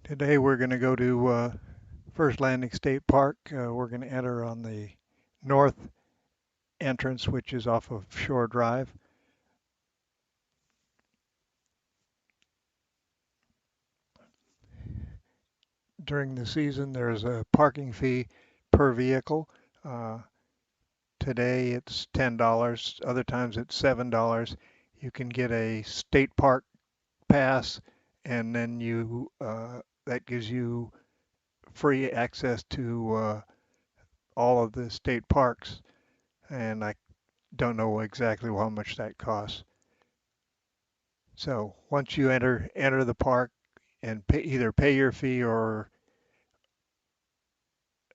Today we're going to go to First Landing State Park. We're going to enter on the north entrance, which is off of Shore Drive. During the season, there's a parking fee per vehicle. Uh, Today it's $10. Other times it's $7. You can get a state park pass, and then that gives you free access to all of the state parks. And I don't know exactly how much that costs. So once you enter the park and either pay your fee or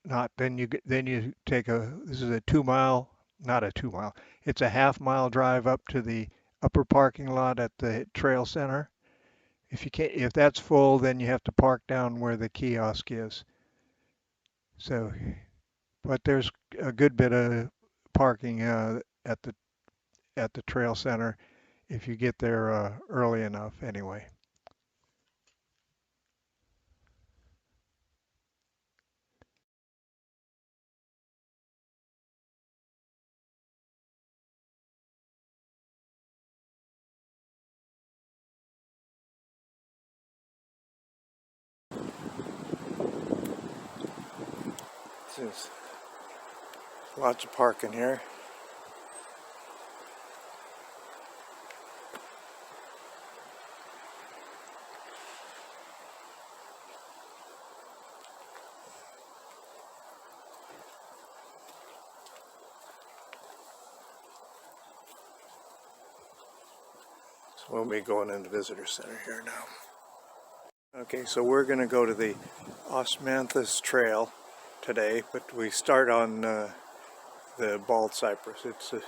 not, then you take this is a 2 mile, not a 2 mile, it's a half-mile drive up to the upper parking lot at the trail center. If that's full, then you have to park down where the kiosk is. So, but there's a good bit of parking at the trail center if you get there early enough anyway. There's lots of parking here. So we'll be going in the visitor center here now. Okay, so we're going to go to the Osmanthus Trail today, but we start on the bald cypress. It's a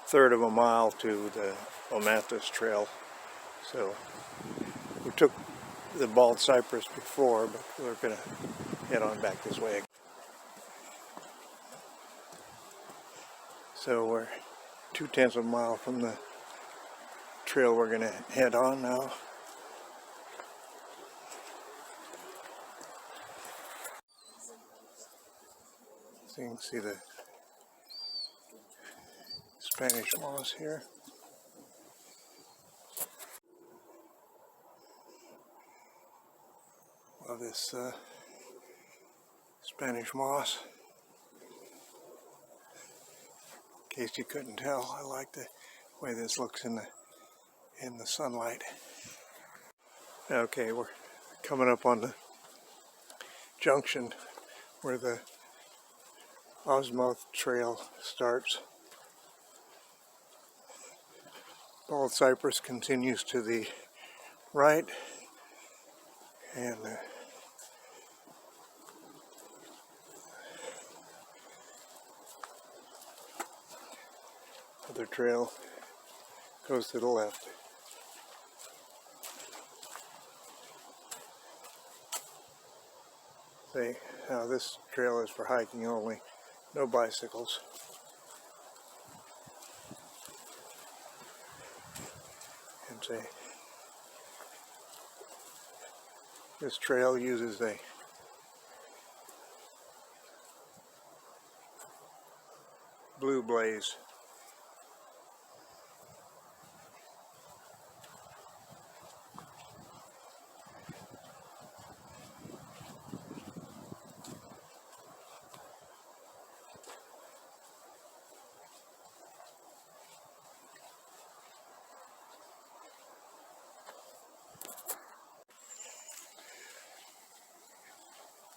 third of a mile to the Osmanthus Trail. So we took the bald cypress before, but we're going to head on back this way. So we're 2/10 of a mile from the trail we're going to head on now. So you can see the Spanish moss here. Love this Spanish moss. In case you couldn't tell, I like the way this looks in the sunlight. Okay, we're coming up on the junction where the Osmanthus Trail starts. Bald cypress continues to the right, and other trail goes to the left. Now this trail is for hiking only, no bicycles. And this trail uses a blue blaze.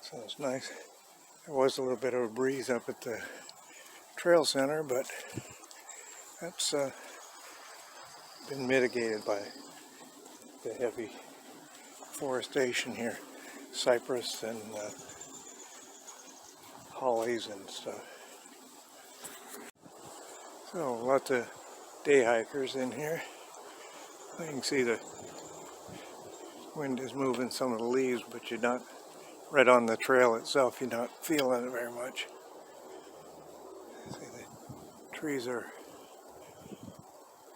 So it's nice. There was a little bit of a breeze up at the trail center, but that's been mitigated by the heavy forestation here. Cypress and hollies and stuff. So lots of day hikers in here. You can see the wind is moving some of the leaves, but you're not right on the trail itself, you're not feeling it very much. See, the trees are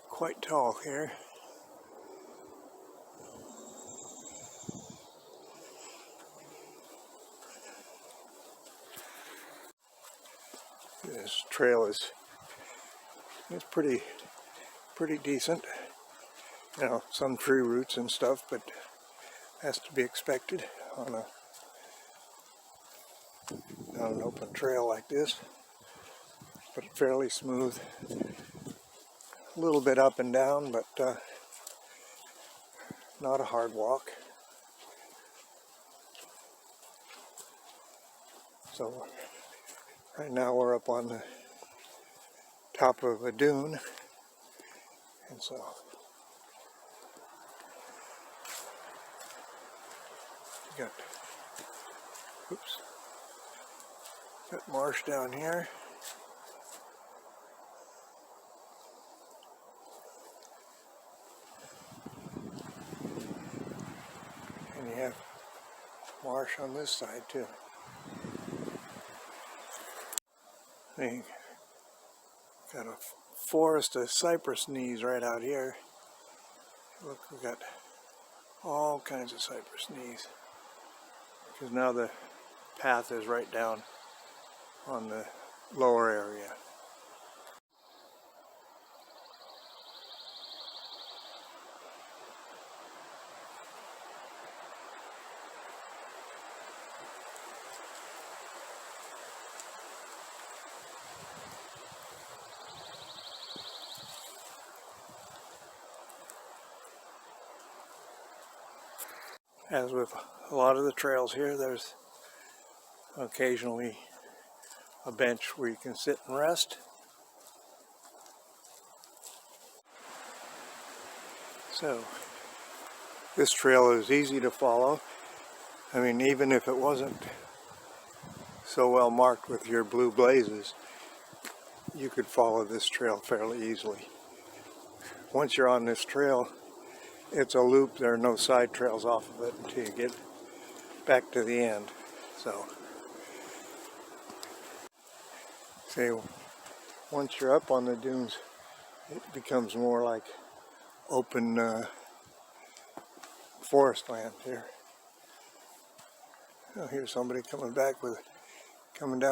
quite tall here. This trail is pretty decent. You know, some tree roots and stuff, but has to be expected on an open trail like this. But fairly smooth. A little bit up and down, but not a hard walk. So right now we're up on the top of a dune, and so you got marsh down here. And you have marsh on this side too. You got a forest of cypress knees right out here. Look, we got all kinds of cypress knees. Because now the path is right down on the lower area. As with a lot of the trails here, there's occasionally a bench where you can sit and rest. So this trail is easy to follow. I mean, even if it wasn't so well marked with your blue blazes, you could follow this trail fairly easily. Once you're on this trail, it's a loop. There are no side trails off of it until you get back to the end. So, see, once you're up on the dunes, it becomes more like open forest land here. Oh, here's somebody coming down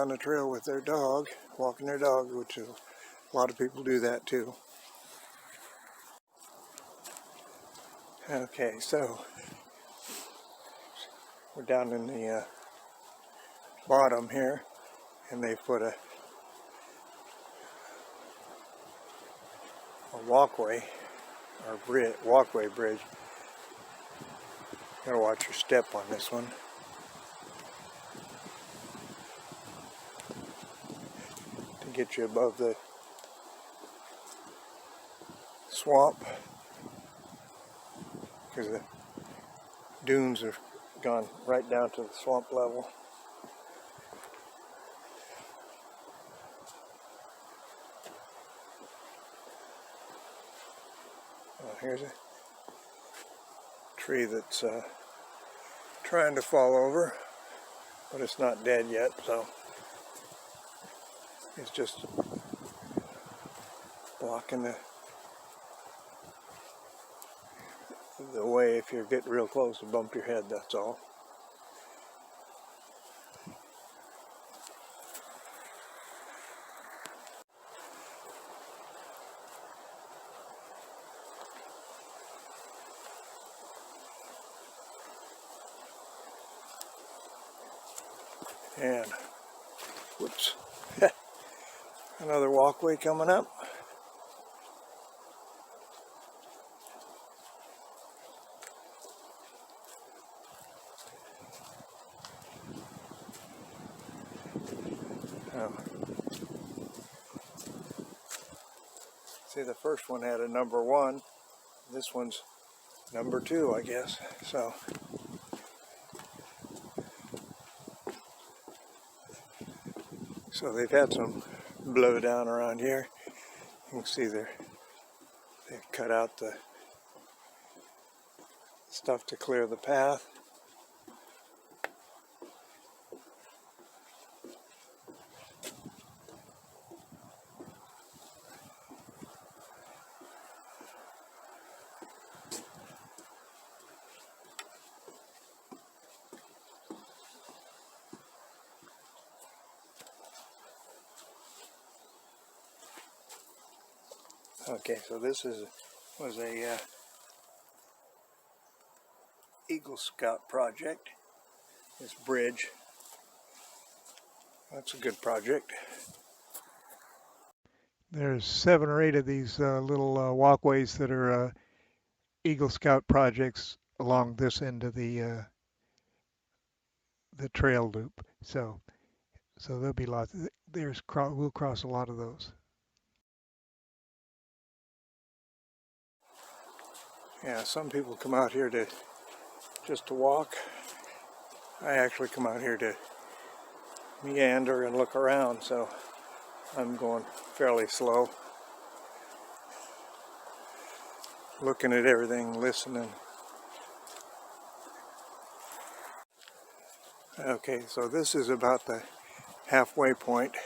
the trail with their dog, walking their dog, which is, a lot of people do that too. Okay, so we're down in the bottom here, and they put a walkway or walkway bridge. Gotta watch your step on this one. To get you above the swamp, because the dunes have gone right down to the swamp level. Here's a tree that's trying to fall over, but it's not dead yet, so it's just blocking the way. If you get real close to bump your head, that's all. And, whoops, another walkway coming up. Oh. See, the first one had a number 1. This one's number 2, I guess. So they've had some blow down around here. You can see they've cut out the stuff to clear the path. Okay, so this was a Eagle Scout project. This bridge. That's a good project. There's 7 or 8 of these little walkways that are Eagle Scout projects along this end of the trail loop. So there'll be lots. We'll cross a lot of those. Yeah, some people come out here just to walk. I actually come out here to meander and look around, so I'm going fairly slow, looking at everything, listening. Okay, so this is about the halfway point.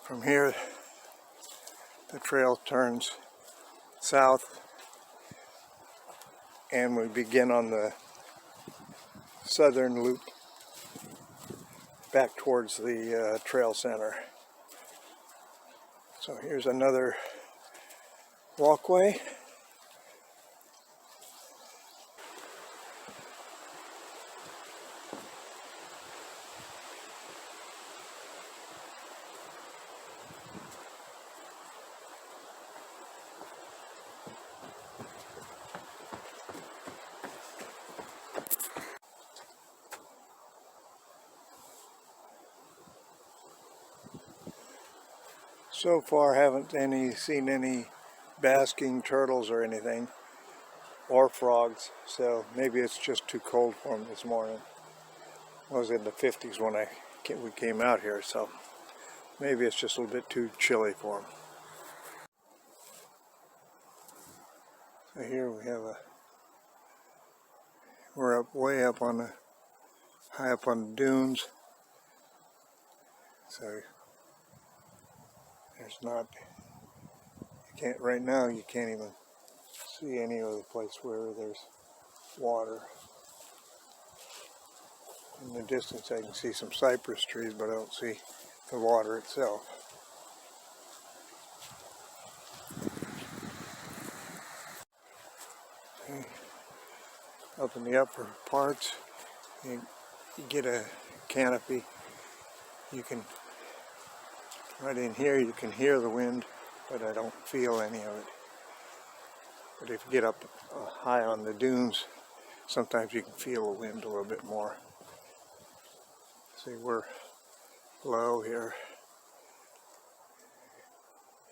From here, the trail turns south, and we begin on the southern loop back towards the trail center. So here's another walkway. So far, haven't seen any basking turtles or anything, or frogs. So maybe it's just too cold for them this morning. It was in the 50s when we came out here, so maybe it's just a little bit too chilly for them. So here we have we're way up on high up on the dunes. So right now you can't even see any other place where there's water. In the distance I can see some cypress trees, but I don't see the water itself. Okay. Up in the upper parts, you get a canopy. Right in here you can hear the wind, but I don't feel any of it. But if you get up high on the dunes, sometimes you can feel the wind a little bit more. See, we're low here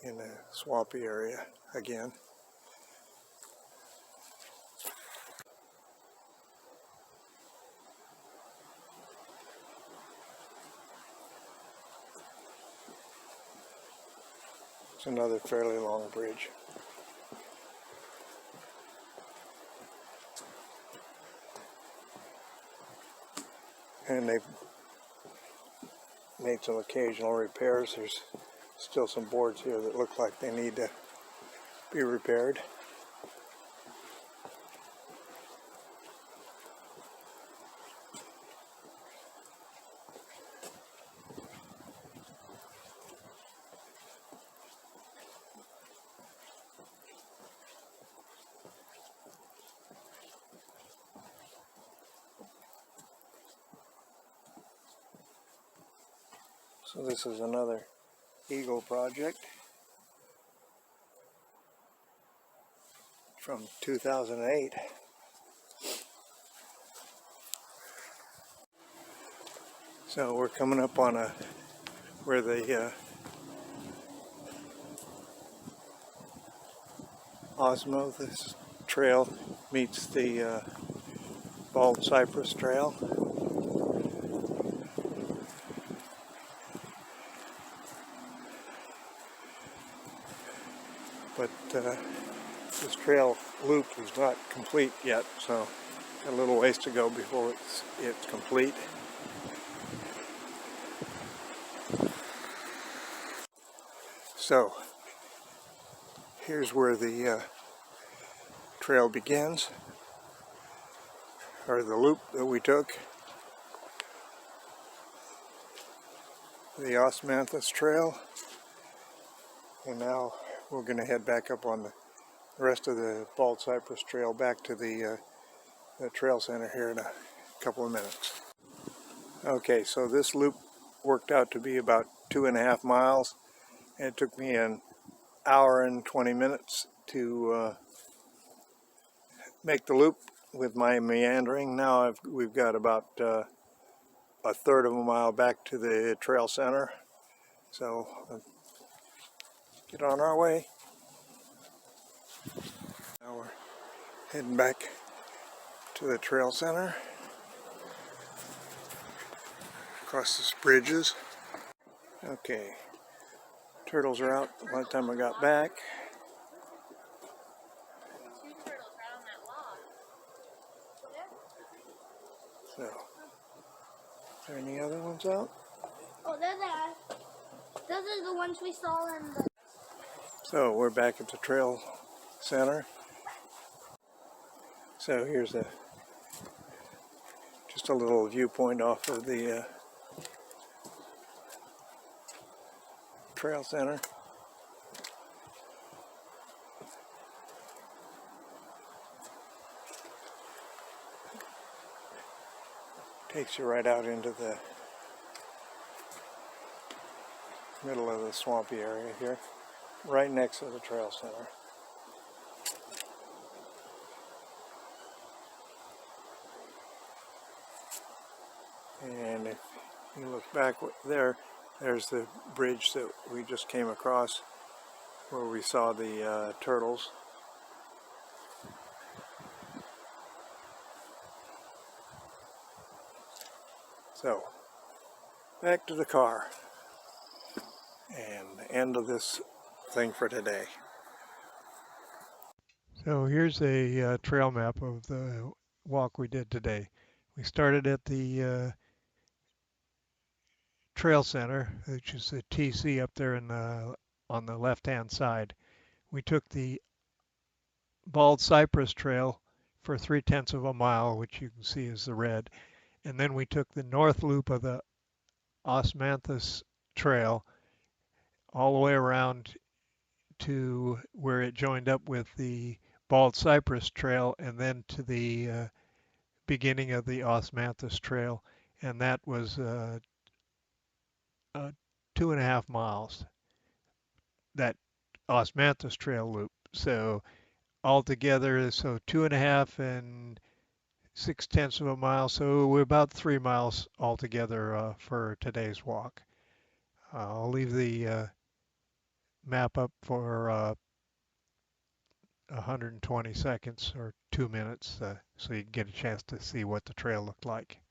in the swampy area again. It's another fairly long bridge. And they've made some occasional repairs. There's still some boards here that look like they need to be repaired. So this is another Eagle project from 2008. So we're coming up on where the Osmanthus trail meets the bald cypress trail. But this trail loop is not complete yet, so a little ways to go before it's complete. So here's where the trail begins, or the loop that we took, the Osmanthus trail, and now we're going to head back up on the rest of the Bald Cypress Trail back to the trail center here in a couple of minutes. Okay, so this loop worked out to be about 2.5 miles, and it took me an hour and 20 minutes to make the loop with my meandering. Now we've got about a third of a mile back to the trail center, so get on our way. Now we're heading back to the trail center across these bridges. Okay, turtles are out by the time I got back. So, is there any other ones out? Oh, they're there. Those are the ones we saw in the... So we're back at the trail center. So here's just a little viewpoint off of the trail center. Takes you right out into the middle of the swampy area here, right next to the trail center. And if you look back there's the bridge that we just came across where we saw the turtles. So, back to the car, and the end of this thing for today. So here's a trail map of the walk we did today. We started at the trail center, which is the TC up there on the left-hand side. We took the Bald Cypress Trail for 3/10 of a mile, which you can see is the red. And then we took the north loop of the Osmanthus Trail all the way around to where it joined up with the Bald Cypress Trail and then to the beginning of the Osmanthus Trail. And that was 2.5 miles, that Osmanthus Trail loop. So altogether, so 2.5 and 6/10 of a mile, so we're about 3 miles altogether for today's walk. I'll leave the map up for 120 seconds or 2 minutes so you can get a chance to see what the trail looked like.